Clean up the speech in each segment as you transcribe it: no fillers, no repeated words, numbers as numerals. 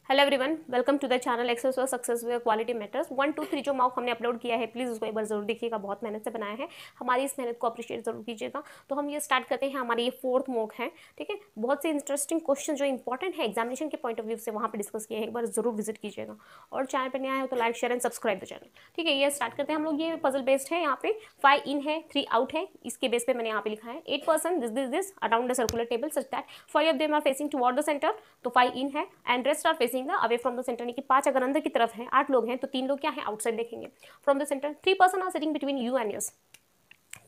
Hello everyone, welcome to the channel access और success way quality matters. 1 2 3 जो mock हमने upload किया है, प्लीज़ उसको एक बार जरूर देखिएगा। बहुत मेहनत से बनाया है, हमारी इस मेहनत को अप्रिशिएट जरूर कीजिएगा। तो हम ये स्टार्ट करते हैं। हमारी ये 4th मॉक है, ठीक है। बहुत से इंटरेस्टिंग क्वेश्चन जो इंपॉर्टेंट है एग्जामिनेशन के पॉइंट ऑफ व्यू से वहाँ पर डिस्कस किए हैं, एक बार जरूर विजिट कीजिएगा। और चैनल पर नया है तो like share and subscribe the channel, ठीक है। ये स्टार्ट करते हैं हम लोग। ये पजल बेस्ड है। यहाँ पे 5 इन है, 3 आउट है। इसके बेस पे मैंने यहाँ पे लिखा है 8% this around the circular table such that 5 of them are facing toward the centre. तो 5 इन है and rest are facing the away from the centre. यानी कि 5 अगर अंदर की तरफ है, 8 लोग हैं तो 3 लोग क्या है आउटसाइड देखेंगे from the centre. 3% are sitting between U and S.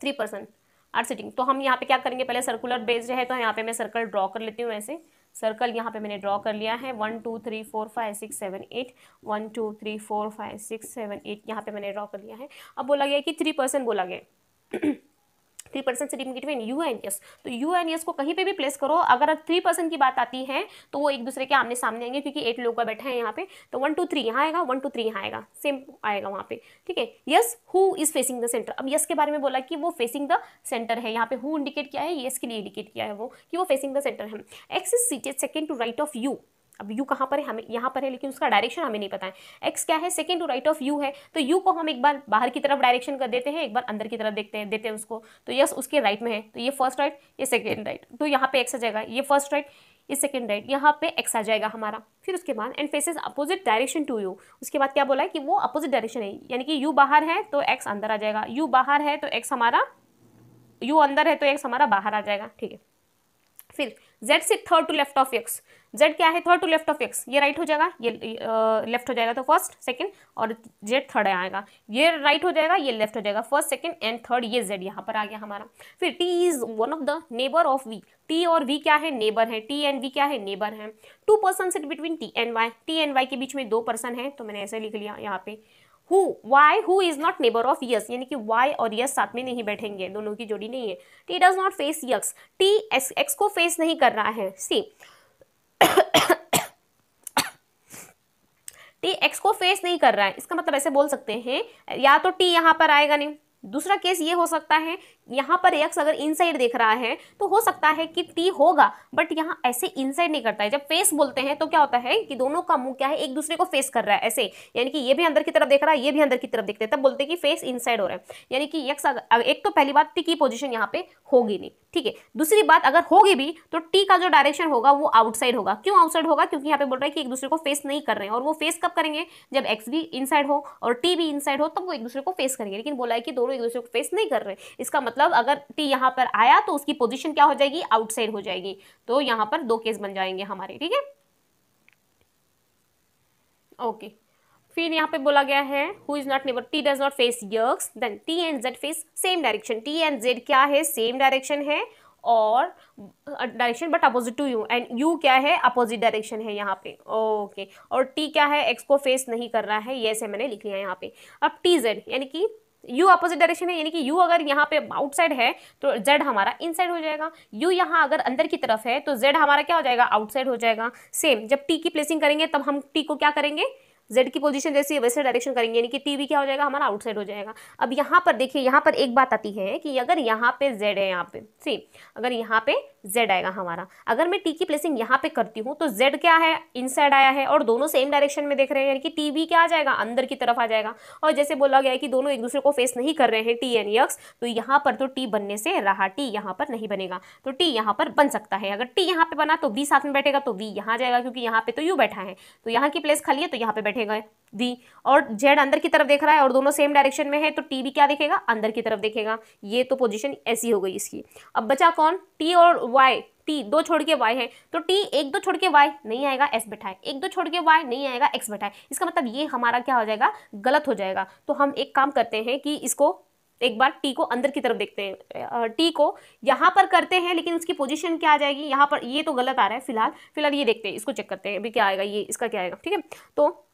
3% are sitting. तो हम यहाँ पे क्या करेंगे, पहले सर्कुलर बेस्ड है तो यहाँ पे मैं सर्कल ड्रॉ कर लेती हूँ। ऐसे सर्कल यहाँ पे मैंने ड्रॉ कर लिया है। 1 2 3 4 5 6 7 8 1 2 3 4 5 6 7 8 यहाँ पे मैंने ड्रॉ कर लिया है। अब बोला गया कि 3% बोला गया 3% sitting between U and yes. तो यू एंड यस को कहीं पे भी प्लेस करो, अगर 3% की बात आती है तो वो एक दूसरे के आमने सामने आएंगे, क्योंकि 8 लोग का बैठा है यहाँ पे। तो 1 2 3 यहाँ आएगा, 1 2 3 यहाँ आएगा, सेम आएगा वहाँ पे, ठीक है। Yes who is facing the centre. अब यस के बारे में बोला कि वो फेसिंग द सेंटर है। यहाँ पे हु इंडिकेट किया है, यस के लिए इंडिकेट किया है वो कि वो फेसिंग द सेंटर है। X is seated second to right of U. अब यू कहाँ पर है, हमें यहाँ पर है, लेकिन उसका डायरेक्शन हमें नहीं पता है। एक्स क्या है, second to right of U है। तो यू को हम एक बार बाहर की तरफ डायरेक्शन कर देते हैं, एक बार अंदर की तरफ देते हैं उसको। तो यस उसके राइट में है, तो ये फर्स्ट राइट, ये सेकेंड राइट। तो यहाँ पे एक्स आ जाएगा, ये फर्स्ट राइट, ये सेकेंड राइट, यहाँ पे एक्स आ जाएगा हमारा। फिर उसके बाद and faces opposite direction to U. उसके बाद क्या बोला है कि वो अपोजिट डायरेक्शन है, यानी कि यू बाहर है तो एक्स अंदर आ जाएगा, यू बाहर है तो एक्स हमारा, यू अंदर है तो एक्स हमारा बाहर आ जाएगा, ठीक है। फिर z से third to left of x। z क्या है, third to left of x। ये राइट हो जाएगा, ये लेफ्ट हो जाएगा, तो फर्स्ट सेकंड, और z थर्ड आएगा। ये राइट हो जाएगा, ये लेफ्ट हो जाएगा, फर्स्ट सेकंड एंड थर्ड। ये z यहाँ पर आ गया हमारा। फिर t is one of the neighbour of v। t और v क्या है, नेबर है। t एंड v क्या है, नेबर है। 2% sit between t and y। t and y के बीच में 2% है, तो मैंने ऐसे लिख लिया यहाँ पे। Who Y, who is not neighbour of yes, यानी कि वाई और यस साथ में नहीं बैठेंगे, दोनों की जोड़ी नहीं है। T does not face x. T x को फेस नहीं कर रहा है। सी टी एक्स को फेस नहीं कर रहा है, इसका मतलब ऐसे बोल सकते हैं, या तो टी यहाँ पर आएगा नहीं। दूसरा केस ये हो सकता है, यहाँ पर एक्स अगर इनसाइड देख रहा है तो हो सकता है कि टी होगा, बट यहाँ ऐसे इनसाइड नहीं करता है। जब फेस बोलते हैं तो क्या होता है कि दोनों का मुंह क्या है, एक दूसरे को फेस कर रहा है ऐसे, यानी कि ये भी अंदर की तरफ देख रहा है, ये भी अंदर की तरफ देखते हैं, तब बोलते हैं कि फेस इनसाइड हो रहा है। यानी कि एक्स, एक तो पहली बात टी की पोजीशन यहाँ पे होगी नहीं, ठीक है। दूसरी बात, अगर होगी भी तो टी का जो डायरेक्शन होगा वो आउटसाइड होगा। क्यों आउटसाइड होगा, क्योंकि यहाँ पे बोल रहा है कि एक दूसरे को फेस नहीं कर रहे हैं, और वो फेस कब करेंगे, जब एक्स भी इनसाइड हो और टी भी इनसाइड हो, तब वो एक दूसरे को फेस करेंगे। लेकिन बोला है कि दोनों एक दूसरे को फेस नहीं कर रहे। इसका मतलब अगर टी यहाँ पर आया तो उसकी पोजीशन क्या हो जाएगी, आउटसाइड हो जाएगी। तो यहाँ पर 2 केस बन जाएंगे हमारे, ठीक है, ओके। फिर यहाँ पे बोला गया है who is not neighbour, T does not face X, then T and Z face same direction. T and Z क्या है, सेम डायरेक्शन है, और direction but opposite to U, and U क्या है, अपोजिट डायरेक्शन है यहाँ पे, ओके। और टी क्या है, एक्स को फेस नहीं कर रहा है, ये से मैंने लिख लिया यहाँ पे। अब टी जेड, यानी कि यू अपोजिट डायरेक्शन है, यानी कि यू अगर यहाँ पे आउटसाइड है तो जेड हमारा इनसाइड हो जाएगा। यू यहाँ अगर अंदर की तरफ है तो जेड हमारा क्या हो जाएगा, आउटसाइड हो जाएगा। सेम जब टी की प्लेसिंग करेंगे तब हम टी को क्या करेंगे, जेड की पोजीशन जैसी है वैसे डायरेक्शन करेंगे, यानी कि टी भी क्या हो जाएगा, हमारा आउटसाइड हो जाएगा। अब यहाँ पर देखिए, यहाँ पर एक बात आती है कि अगर यहाँ पे जेड है, यहाँ पे सी, अगर यहाँ पे जेड आएगा हमारा, अगर मैं टी की प्लेसिंग यहाँ पे करती हूँ तो जेड क्या है, इनसाइड आया है, और दोनों सेम डायरेक्शन में देख रहे हैं, यानी कि टी भी क्या आ जाएगा, अंदर की तरफ आ जाएगा। और जैसे बोला गया है कि दोनों एक दूसरे को फेस नहीं कर रहे हैं, टी एंड यक्स, तो यहाँ पर तो टी बनने से रहा, टी यहाँ पर नहीं बनेगा। तो टी यहाँ पर बन सकता है, अगर टी यहाँ पे बना तो वी साथ में बैठेगा, तो वी यहाँ जाएगा, क्योंकि यहाँ पे तो यू बैठा है, तो यहाँ की प्लेस खाली है तो यहाँ पे बैठेगा वी। और जेड अंदर की तरफ देख रहा है और दोनों सेम डायरेक्शन में है, तो टी भी क्या देखेगा, अंदर की तरफ देखेगा। ये तो पोजीशन ऐसी हो गई इसकी। अब बचा कौन, टी और वाई। टी 2 छोड़ के वाई है, तो टी 1 2 छोड़ के वाई नहीं आएगा, एस बैठा है। 1 2 छोड़ के वाई नहीं आएगा, एक्स बैठा है। इसका मतलब ये हमारा क्या हो जाएगा, गलत हो जाएगा। तो हम एक काम करते हैं कि इसको एक बार टी को अंदर की तरफ देखते हैं, टी को यहाँ पर करते हैं, लेकिन उसकी पोजीशन क्या आ जाएगी, यहाँ पर ये तो गलत आ रहा है फिलहाल ये देखते हैं, इसको चेक करते हैं अभी क्या आएगा, ये इसका क्या आएगा, ठीक है। तो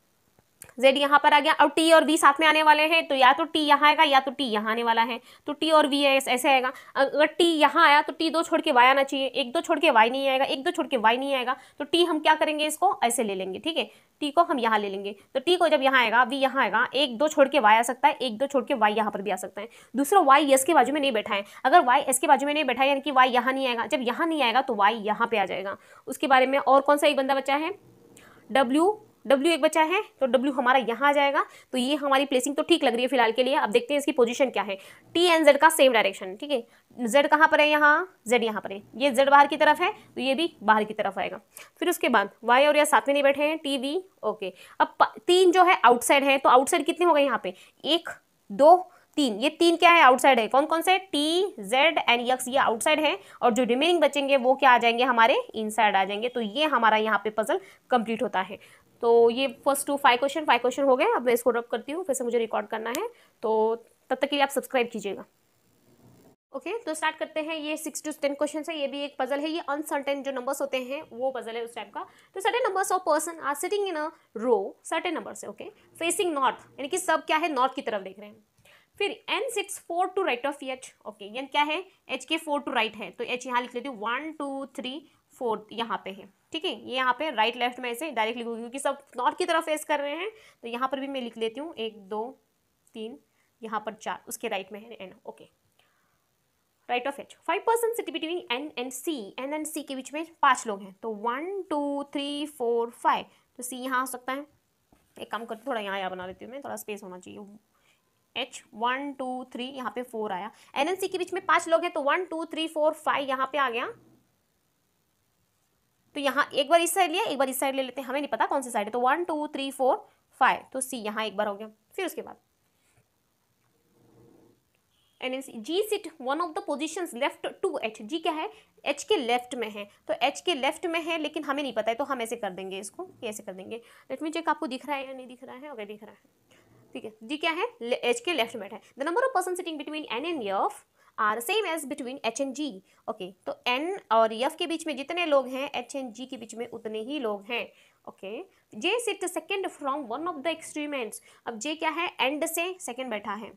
z यहाँ पर आ गया। अब t और v साथ में आने वाले हैं, तो या तो t यहाँ आएगा या तो t यहाँ आने वाला है, तो t और v ऐसे आएगा। अगर t यहाँ आया तो t 2 छोड़ के y आना चाहिए, 1 2 छोड़ के y नहीं आएगा, 1 2 छोड़ के y नहीं आएगा, तो t हम क्या करेंगे, इसको ऐसे ले लेंगे, ठीक है। t को हम यहाँ ले लेंगे, तो t को जब यहाँ आएगा, v यहाँ आएगा, 1 2 छोड़ के y आ सकता है, 1 2 छोड़ के y यहाँ पर भी आ सकता है। दूसरा y s के बाजू में नहीं बैठा है, अगर y s के बाजू में नहीं बैठा है यानी कि y यहाँ नहीं आएगा, जब यहाँ नहीं आएगा तो y यहाँ पे आ जाएगा। उसके बारे में और कौन सा एक बंदा बचा है, W एक बचा है, तो W हमारा यहाँ आ जाएगा। तो ये हमारी प्लेसिंग तो ठीक लग रही है फिलहाल के लिए। अब देखते हैं इसकी पोजीशन क्या है। T एंड Z का सेम डायरेक्शन, ठीक है। Z कहाँ पर है, यहाँ, Z यहाँ पर है, ये Z बाहर की तरफ है तो ये भी बाहर की तरफ आएगा। फिर उसके बाद Y और यह साथ में नहीं बैठे हैं, T V, ओके। अब 3 जो है आउटसाइड है, तो आउटसाइड कितने हो गए यहाँ पे, 1 2 3, ये 3 क्या है, आउटसाइड है। कौन कौन से, T Z एंड X ये आउटसाइड है, और जो रिमेनिंग बचेंगे वो क्या आ जाएंगे, हमारे इनसाइड आ जाएंगे। तो ये हमारा यहाँ पे पजल कंप्लीट होता है। तो ये फर्स्ट 5 क्वेश्चन हो गए। अब मैं इसको ड्रॉप करती हूँ, फिर से मुझे रिकॉर्ड करना है, तो तब तक के लिए आप सब्सक्राइब कीजिएगा। ओके तो स्टार्ट करते हैं। ये 6 to 10 क्वेश्चन है। ये भी एक पजल है, ये अनसर्टेन जो नंबर्स होते हैं वो पजल है उस टाइप का। तो certain numbers of person are sitting in a row, certain numbers है, ओके, फेसिंग नॉर्थ, यानी कि सब क्या है, नॉर्थ की तरफ देख रहे हैं। फिर n sits 4 to right of h, okay, n क्या है, h के 4 टू राइट है, तो h यहाँ लिख लेती हूँ, 1 2 3 4 यहाँ पे है, ठीक है। ये यहाँ पे राइट लेफ्ट में ऐसे डायरेक्ट लिखूंगी क्योंकि सब नॉर्थ की तरफ फेस कर रहे हैं। तो यहाँ पर भी मैं लिख लेती हूँ 1 2 3, यहाँ पर 4, उसके राइट में है n, okay. Right of h 5% city between n and c के बीच में 5 लोग हैं, तो 1 2 3 4 5, तो c यहाँ हो सकता है। एक काम करते थोड़ा यहाँ बना देती हूँ मैं, थोड़ा स्पेस होना चाहिए। h 1 2 3 यहाँ पे 4 आया, n एंड c के बीच में 5 लोग हैं, तो 1 2 3 4 5 यहाँ पे आ गया। तो यहाँ एक बार इस साइड लिया, एक बार इस साइड ले लेते हैं, हमें नहीं पता कौन सी साइड है, तो 1 2 3 4 5, तो c यहाँ एक बार हो गया। फिर उसके बाद G sit one of the position left to H, G क्या है, H के लेफ्ट में है, तो H के लेफ्ट में है लेकिन हमें नहीं पता है, तो हम ऐसे कर देंगे, इसको ऐसे कर देंगे। लेट मी चेक आपको दिख रहा है या नहीं दिख रहा है, ओके दिख रहा है, ठीक है। G क्या है, H के लेफ्ट में है। The number of person sitting between N and F are same as between H and G, okay. तो N और F के बीच में जितने लोग हैं, H एंड G के बीच में उतने ही लोग हैं, okay. J seat second from one of the extreme ends, अब J क्या है, एंड से सेकेंड बैठा है,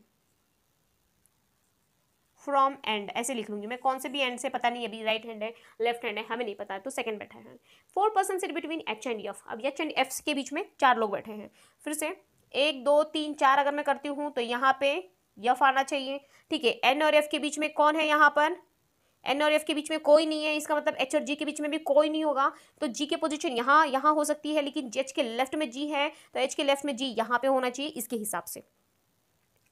फ्रॉम एंड ऐसे लिख लूंगी मैं, कौन से भी एंड से पता नहीं, अभी राइट हैंड है लेफ्ट हैंड है हमें नहीं पता है, तो सेकंड बैठा है। 4% sit between H and F, अब H एंड F के बीच में 4 लोग बैठे हैं। फिर से 1 2 3 4 अगर मैं करती हूँ तो यहाँ पे F आना चाहिए, ठीक है। N और F के बीच में कौन है, यहाँ पर N और F के बीच में कोई नहीं है, इसका मतलब H और G के बीच में भी कोई नहीं होगा, तो G के पोजीशन यहाँ हो सकती है, लेकिन H के लेफ्ट में G है, तो H के लेफ्ट में G यहाँ पे होना चाहिए इसके हिसाब से,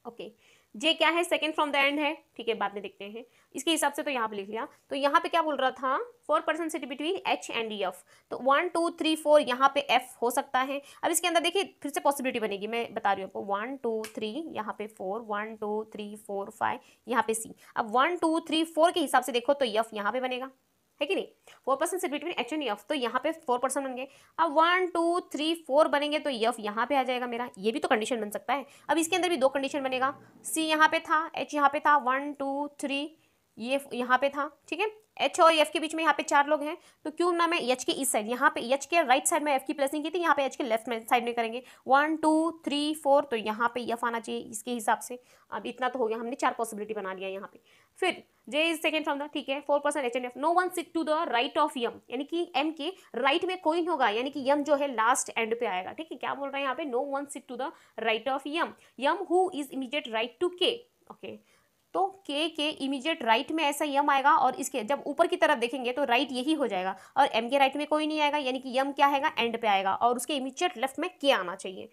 ओके। J क्या है, सेकेंड फ्रॉम द एंड है, ठीक है, बाद में देखते हैं इसके हिसाब से। तो यहाँ पे लिख लिया, तो यहाँ पे क्या बोल रहा था, 4% city between H and F, तो 1 2 3 4 यहाँ पे F हो सकता है। अब इसके अंदर देखिए फिर से पॉसिबिलिटी बनेगी, मैं बता रही हूँ आपको, 1 2 3 यहाँ पे 4, 1 2 3 4 5 यहाँ पे C। अब 1 2 3 4 के हिसाब से देखो तो F यहाँ पे बनेगा, है कि नहीं, 4% sit between H and F, तो यहाँ पे 4% बन गए। अब 1 2 3 4 बनेंगे तो F यहाँ पे आ जाएगा मेरा, ये भी तो कंडीशन बन सकता है। अब इसके अंदर भी 2 कंडीशन बनेगा, C यहाँ पे था, H यहाँ पे था, 1 2 3 ये यहाँ पे था, ठीक है। H और F के बीच में यहाँ पे 4 लोग हैं, तो क्यों ना मैं H के इस साइड, यहाँ पे H के राइट साइड में F की प्लेसिंग की थी, यहाँ पे H के लेफ्ट में साइड में करेंगे, 1 2 3 4, तो यहाँ पे F आना चाहिए इसके हिसाब से। अब इतना तो हो गया, हमने 4 पॉसिबिलिटी बना लिया यहाँ पे। फिर J is second from the, ठीक है, 4% H and F, no one sit to the right of M, यानी कि M के राइट में कोई नहीं होगा, यानी कि M जो है लास्ट एंड पे आएगा, ठीक है। क्या बोल रहे हैं यहाँ पे, no one sit to the right of M who is immediate right to K, okay. तो K के इमीडिएट राइट में ऐसा M आएगा, और इसके जब ऊपर की तरफ देखेंगे तो राइट यही हो जाएगा, और M के राइट में कोई नहीं आएगा, यानी कि M क्या आएगा, एंड पे आएगा, और उसके इमीडिएट लेफ्ट में K आना चाहिए,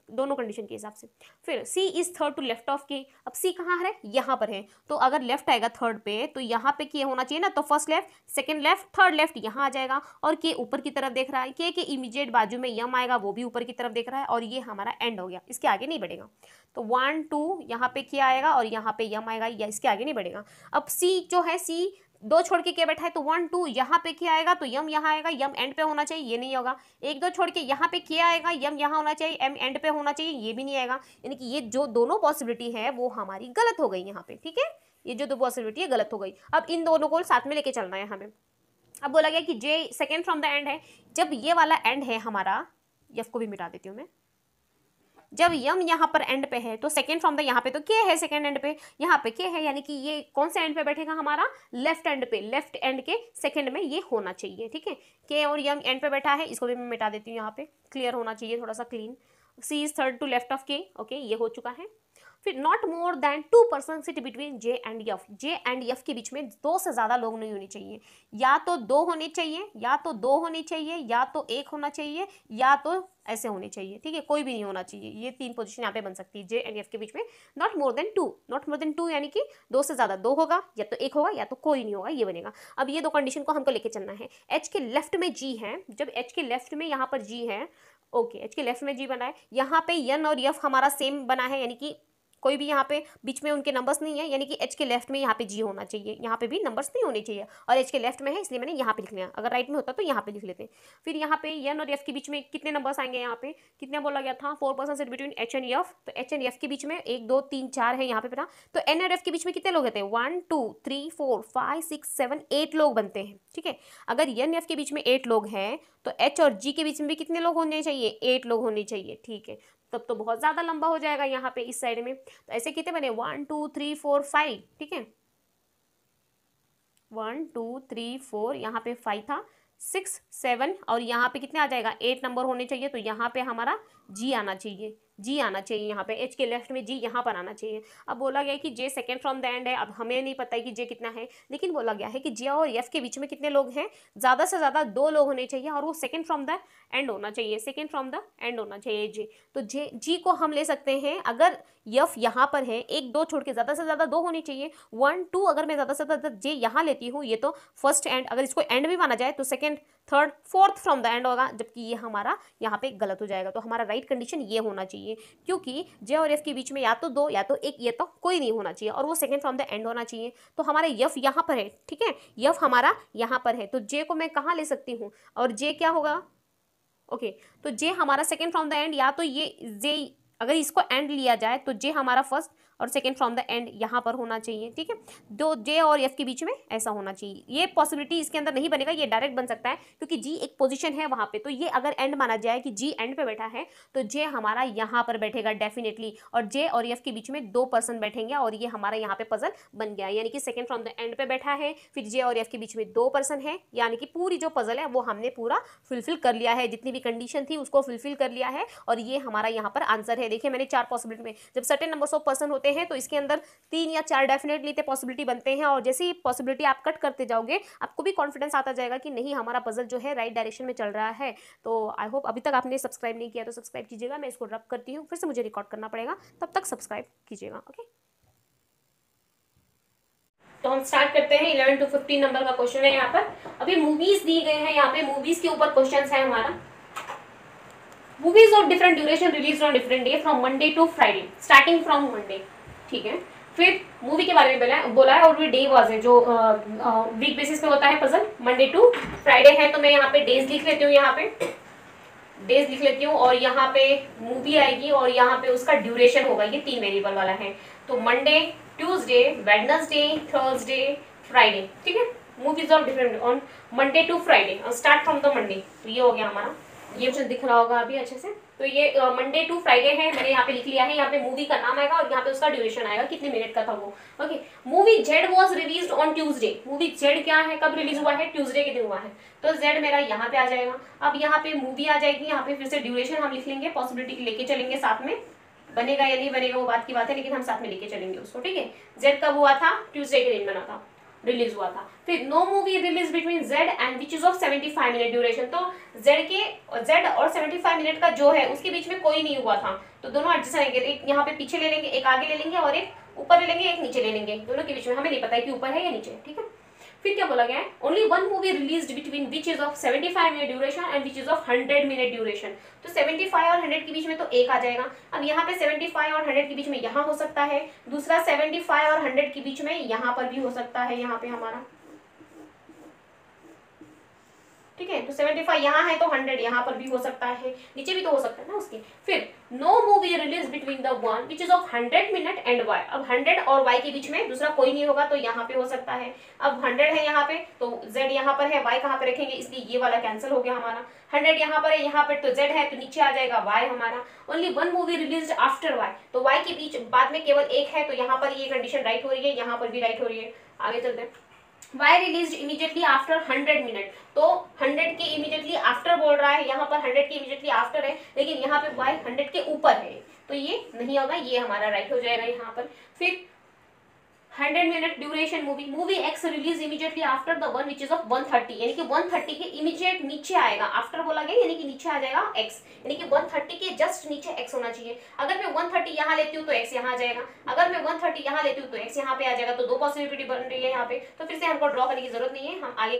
दोनों कंडीशन के हिसाब से। फिर C is third to left of K, अब C कहाँ है, यहाँ पर है, तो अगर लेफ्ट आएगा थर्ड पे तो यहाँ पे K होना चाहिए ना, तो first left second left third left यहाँ आ जाएगा, और K ऊपर की तरफ देख रहा है, K के इमीडिएट बाजू में M आएगा, वो भी ऊपर की तरफ देख रहा है, और ये हमारा एंड हो गया, इसके आगे नहीं बढ़ेगा। तो 1 2 यहाँ पे K आएगा और यहाँ पे M आएगा, या इसके आगे नहीं बढ़ेगा। अब C जो है, C 2 छोड़ के K बैठा है, तो 1 2 यहाँ पे K आएगा तो M यहाँ आएगा, M एंड पे होना चाहिए, ये नहीं होगा। 1 2 छोड़ के यहाँ पे K आएगा, M यहाँ होना चाहिए, M एंड पे होना चाहिए, ये भी नहीं आएगा, यानी कि ये जो दोनों पॉसिबिलिटी है वो हमारी गलत हो गई यहाँ पे, ठीक है। ये जो 2 पॉसिबिलिटी है गलत हो गई। अब इन दोनों को साथ में लेके चलना है हमें। अब बोला गया कि J second from the end है, जब ये वाला एंड है हमारा, F को भी मिटा देती हूँ मैं, जब M यहाँ पर एंड पे है तो सेकेंड फ्रॉम द यहाँ पे तो K है, सेकेंड एंड पे यहाँ पे K है, यानी कि ये कौन से एंड पे बैठेगा, हमारा लेफ्ट एंड पे, लेफ्ट एंड के सेकेंड में ये होना चाहिए, ठीक है। K और M एंड पे बैठा है, इसको भी मैं मिटा देती हूँ, यहाँ पे क्लियर होना चाहिए, थोड़ा सा clean. C is third to left of K, okay, ये हो चुका है। फिर not more than 2 person sit between J and F, J and F के बीच में 2 से ज़्यादा लोग नहीं होने चाहिए, या तो 2 होने चाहिए, या तो 2 होने चाहिए, या तो 1 होना चाहिए, या तो ऐसे होने चाहिए, ठीक है, कोई भी नहीं होना चाहिए। ये 3 पोजीशन यहाँ पे बन सकती है जे एंड एफ के बीच में। Not more than 2, not more than 2 यानी कि 2 से ज़्यादा, 2 होगा या तो 1 होगा या तो कोई नहीं होगा, ये बनेगा। अब ये 2 कंडीशन को हमको लेके चलना है। एच के लेफ्ट में जी है, जब एच के लेफ्ट में यहाँ पर जी है, ओके, एच के लेफ्ट में जी बना है, यहाँ पे एन और एफ हमारा सेम बना है, यानी कि कोई भी यहाँ पे बीच में उनके नंबर्स नहीं है, यानी कि एच के लेफ्ट में यहाँ पे जी होना चाहिए, यहाँ पे भी नंबर्स नहीं होने चाहिए, और एच के लेफ्ट में है इसलिए मैंने यहाँ पे लिख लिया। अगर राइट में होता तो यहाँ पे लिख लेते हैं। फिर यहाँ पे एन और एफ के बीच में कितने नंबर्स आएंगे, यहाँ पे कितने बोला गया था, 4 person sit between H and F, तो एच एंड एफ के बीच में 1 2 3 4 है यहाँ पे पता, तो एन और एफ के बीच में कितने लोग होते हैं, 1 2 3 4 5 6 7 8 लोग बनते हैं, ठीक है। अगर एन एफ के बीच में 8 लोग हैं तो एच और जी के बीच में भी कितने लोग होने चाहिए, 8 लोग होने चाहिए, ठीक है। तब तो बहुत ज़्यादा लंबा हो जाएगा यहाँ पे इस साइड में, तो ऐसे कितने बने, 1 2 3 4 5, ठीक है, 1 2 3 4, यहाँ पे 5 था, 6 7, और यहाँ पे कितने आ जाएगा, 8 नंबर होने चाहिए, तो यहाँ पे हमारा जी आना चाहिए, जी आना चाहिए, यहाँ पे एच के लेफ्ट में जी यहाँ पर आना चाहिए। अब बोला गया है कि जे सेकेंड फ्रॉम द एंड है, अब हमें नहीं पता है कि जे कितना है, लेकिन बोला गया है कि जे और एफ के बीच में कितने लोग हैं, ज़्यादा से ज़्यादा 2 लोग होने चाहिए, और वो सेकेंड फ्रॉम द एंड होना चाहिए, सेकेंड फ्रॉम द एंड होना चाहिए जे। तो जे जी को हम ले सकते हैं, अगर एफ यहाँ पर है, 1 2 छोड़ के ज़्यादा से ज़्यादा 2 होनी चाहिए, 1 2 अगर मैं ज़्यादा से ज़्यादा जे यहाँ लेती हूँ, ये तो फर्स्ट एंड, अगर इसको एंड भी माना जाए तो second third fourth from the end होगा, जबकि ये हमारा यहाँ पे गलत हो जाएगा। तो हमारा राइट कंडीशन ये होना चाहिए, क्योंकि जे और एफ के बीच में या तो 2 या तो 1, ये तो कोई नहीं होना चाहिए, और वो सेकंड फ्रॉम द एंड होना चाहिए। तो हमारा एफ यहाँ पर है, ठीक है, एफ हमारा यहाँ पर है, तो जे को मैं कहाँ ले सकती हूँ, और जे क्या होगा, ओके, तो जे हमारा सेकंड फ्रॉम द एंड, या तो ये जे अगर इसको एंड लिया जाए तो जे हमारा फर्स्ट और सेकेंड फ्रॉम द एंड यहाँ पर होना चाहिए, ठीक है। दो जे और एफ के बीच में ऐसा होना चाहिए, ये पॉसिबिलिटी इसके अंदर नहीं बनेगा, ये डायरेक्ट बन सकता है क्योंकि जी एक पोजीशन है वहाँ पे, तो ये अगर एंड माना जाए कि जी एंड पे बैठा है तो जे हमारा यहाँ पर बैठेगा डेफिनेटली, और जे और एफ के बीच में 2 पर्सन बैठेंगे, और ये हमारा यहाँ पे पजल बन गया, यानी कि सेकेंड फ्रॉम द एंड पे बैठा है, फिर जे और एफ के बीच में 2 पर्सन है, यानी कि पूरी जो पजल है वो हमने पूरा फुलफिल कर लिया है, जितनी भी कंडीशन थी उसको फुलफिल कर लिया है, और ये हमारा यहाँ पर आंसर है। देखिए मैंने 4 पॉसिबिलिटी में, जब सर्टेन नंबर्स ऑफ पर्सन होते हैं तो इसके अंदर 3 या 4 डेफिनेटली पॉसिबिलिटी बनते हैं, और जैसे ही पॉसिबिलिटी आप कट करते जाओगे आपको भी कॉन्फिडेंस आता जाएगा कि नहीं हमारा पजल जो है राइट डायरेक्शन में चल रहा है। तो आई होप अभी तक आपने सब्सक्राइब नहीं किया तो सब्सक्राइब कीजिएगा, मैं इसको रब करती हूँ, फिर से मुझे रिकॉर्ड करना पड़ेगा, तब तक सब्सक्राइब कीजिएगा, ओके। तो हम स्टार्ट करते हैं 11 to 15 नंबर का क्वेश्चन है। यहाँ पर अभी मूवीज दी गए हैं, यहाँ पे मूवीज के ऊपर क्वेश्चन है हमारा। Movies of different duration release on different day from Monday to Friday, starting from Monday, ठीक है। फिर मूवी के बारे में बोला है, और भी डे वाज है जो वीक बेसिस पे होता है पजल, मंडे टू फ्राइडे है, तो मैं यहाँ पे डेज लिख लेती हूँ, यहाँ पे डेज लिख लेती हूँ, और यहाँ पे मूवी आएगी, और यहाँ पे उसका ड्यूरेशन होगा, ये 3 वेरिएबल वाला है, तो Monday, Tuesday, Wednesday, Thursday, Friday, ठीक है। Movies of different on Monday to Friday, start from the Monday, तो ये हो गया हमारा, ये मुझे दिख रहा होगा अभी अच्छे से। तो ये मंडे टू फ्राइडे है, मैंने यहाँ पे लिख लिया है, यहाँ पे मूवी का नाम आएगा और यहाँ पे उसका ड्यूरेशन आएगा, कितने मिनट का था वो, okay. Movie Z was released on Tuesday, movie Z क्या है, कब रिलीज हुआ है, ट्यूसडे के दिन हुआ है, तो जेड मेरा यहाँ पे आ जाएगा। अब यहाँ पे मूवी आ जाएगी, यहाँ पे फिर से ड्यूरेशन हम लिख लेंगे, पॉसिबिलिटी लेके चलेंगे साथ में, बनेगा या नहीं बनेगा वो बात की बात है, लेकिन हम साथ में लेके चलेंगे उसको, ठीक है। जेड कब हुआ था, ट्यूसडे के दिन बना था, रिलीज हुआ था। फिर no movie release between Z and which is of 75 minute duration, तो जेड और 75 मिनट का जो है उसके बीच में कोई नहीं हुआ था, तो दोनों एडजस्ट रहेंगे, एक यहाँ पे पीछे ले लेंगे, एक आगे ले लेंगे, और एक ऊपर ले लेंगे, एक नीचे ले लेंगे, दोनों के बीच में हमें नहीं पता है कि ऊपर है या नीचे, ठीक है। फिर क्या बोला गया है, only 1 movie released between which is of 75 minute duration and which is of 100 minute duration, तो 75 और 100 के बीच में तो एक आ जाएगा। अब यहाँ पे 75 और 100 के बीच में यहाँ हो सकता है, दूसरा 75 और 100 के बीच में यहाँ पर भी हो सकता है, यहाँ पे हमारा, ठीक है। तो 75 यहाँ है तो 100 यहाँ पर भी हो सकता है, नीचे भी तो हो सकता है ना उसके। फिर no movie release between the one which is of 100 minute and Y, अब 100 और वाई के बीच में दूसरा कोई नहीं होगा तो यहाँ पे हो सकता है। अब 100 है यहाँ पे तो z यहाँ पर है, y कहाँ पे रखेंगे, इसलिए ये वाला कैंसिल हो गया हमारा। 100 यहाँ पर है, यहाँ पर तो z है तो नीचे आ जाएगा y हमारा। Only 1 movie release after y, तो y के बीच बाद में केवल एक है, तो यहाँ पर ये कंडीशन राइट हो रही है, यहाँ पर भी राइट हो रही है। आगे चलते हैं, Y release immediately after 100 minute, तो 100 के इमीडिएटली आफ्टर बोल रहा है, यहाँ पर 100 के इमीडिएटली आफ्टर है, लेकिन यहाँ पे वाई 100 के ऊपर है, तो ये नहीं होगा, ये हमारा राइट हो जाएगा यहाँ पर। फिर 100 minute duration movie x release immediately after the one which is of 130, यानी कि 130 के इमीडिएट नीचे आएगा, आफ्टर बोला गया यानी कि नीचे आ जाएगा एक्स, यानी कि 130 के जस्ट नीचे एक्स होना चाहिए। अगर मैं 130 यहाँ लेती हूँ तो एक्स यहाँ आ जाएगा, अगर मैं 130 यहाँ लेती हूँ तो एक्स यहाँ पे आ जाएगा, तो दो पॉसिबिलिटी बन रही है यहाँ पे, तो फिर से हमको ड्रॉ करने की जरूरत नहीं है, हम आगे